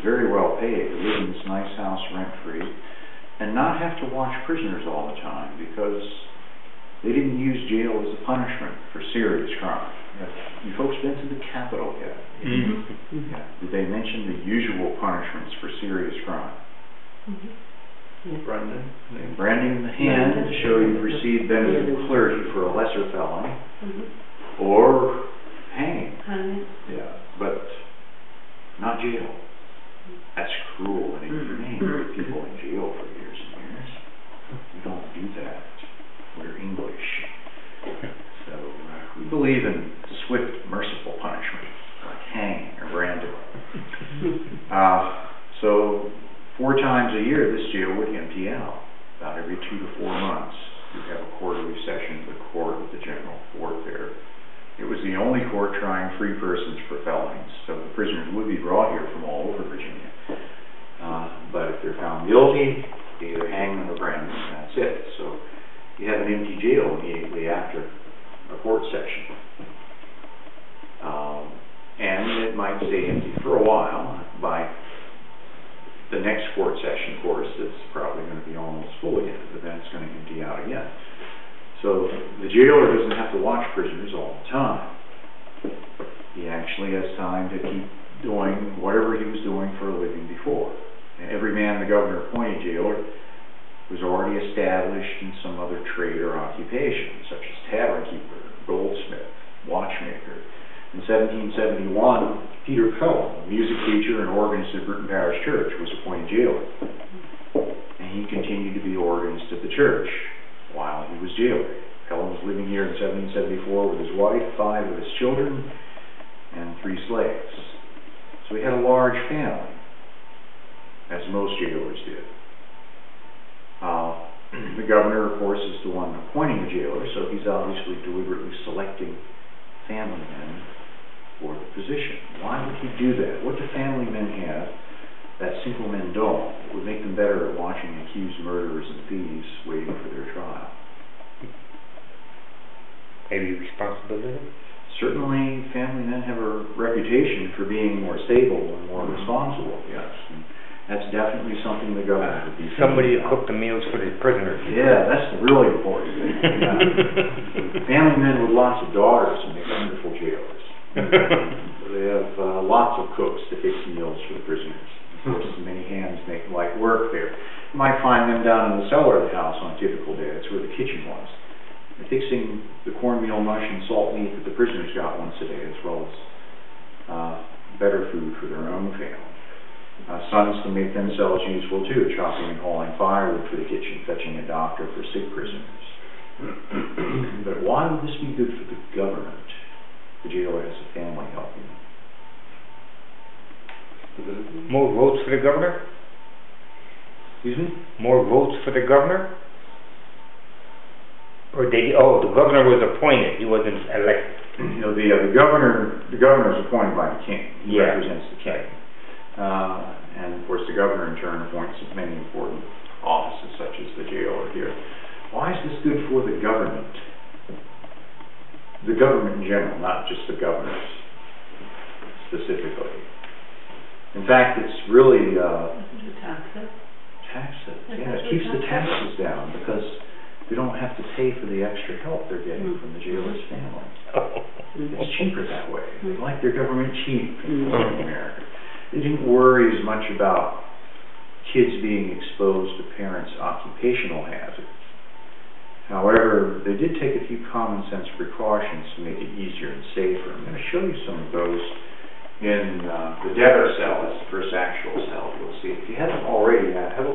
very well paid to live in this nice house rent-free and not have to watch prisoners all the time, because they didn't use jail as a punishment for serious crime. You folks been to the Capitol yet? Mm-hmm. Yeah. Did they mention the usual punishments for serious crime? Mm-hmm. Branding the hand to show you've received benefit of clergy for a lesser felony, or hanging. Yeah, but not jail. That's cruel and inhumane to put people in jail for years and years. We don't do that. We're English. So we believe in swift, merciful punishment, like hanging or branding. So 4 times a year, this jail would empty out. About every 2 to 4 months, we'd have a quarterly session of the court with the general court there. It was the only court trying free persons for felonies, so the prisoners would be brought here from all over Virginia. But if they're found guilty, they either hang them or brand them, and that's it. So you have an empty jail immediately after a court session. And it might stay empty for a while. By the next court session, of course, it's probably going to be almost full again, but then it's going to empty out again. So the jailer doesn't have to watch prisoners all the time. He actually has time to keep doing whatever he was doing for a living before. And every man the governor appointed jailer was already established in some other trade or occupation, such as tavern keeper, goldsmith, watchmaker. In 1771, Peter Pelham, a music teacher and organist at Burton Parish Church, was appointed jailer. And he continued to be organist at the church while he was jailer. Pelham was living here in 1774 with his wife, 5 of his children, and 3 slaves. So he had a large family, as most jailers did. The governor, of course, is the one appointing the jailer, so he's obviously deliberately selecting family men for the position. Why would he do that? What do family men have that single men don't? It would make them better at watching accused murderers and thieves waiting for their trial. Maybe responsibility? Certainly, family men have a reputation for being more stable and more responsible, yes. And that's definitely something the governor would be thinking somebody to about. cook the meals for the prisoners. Yeah, that's the really important thing. Yeah. Family men with lots of daughters make wonderful jailers. They have lots of cooks to fix meals for the prisoners. Of course, many hands make light work there. You might find them down in the cellar of the house on a typical day. That's where the kitchen was. They're fixing the cornmeal mush and salt meat that the prisoners got once a day, as well as better food for their own family. Sons can make themselves useful too, chopping and hauling firewood for the kitchen, fetching a doctor for sick prisoners. But why would this be good for the government? The jailer has a family helping him. More votes for the governor? Excuse me? More votes for the governor? Or the governor was appointed, he wasn't elected. You know, the governor is appointed by the king. He represents the king. And of course the governor in turn appoints many important offices such as the jailer here. Why is this good for the government? The government in general, not just the governors specifically. In fact, it's really taxes. Yeah, it keeps the taxes down because they don't have to pay for the extra help they're getting from the jailer's family. It's cheaper that way. They like their government cheap in America. They didn't worry as much about kids being exposed to parents' occupational hazards. However, they did take a few common sense precautions to make it easier and safer. I'm going to show you some of those in the debtor cell. That's the first actual cell. You'll see. If you haven't already, have a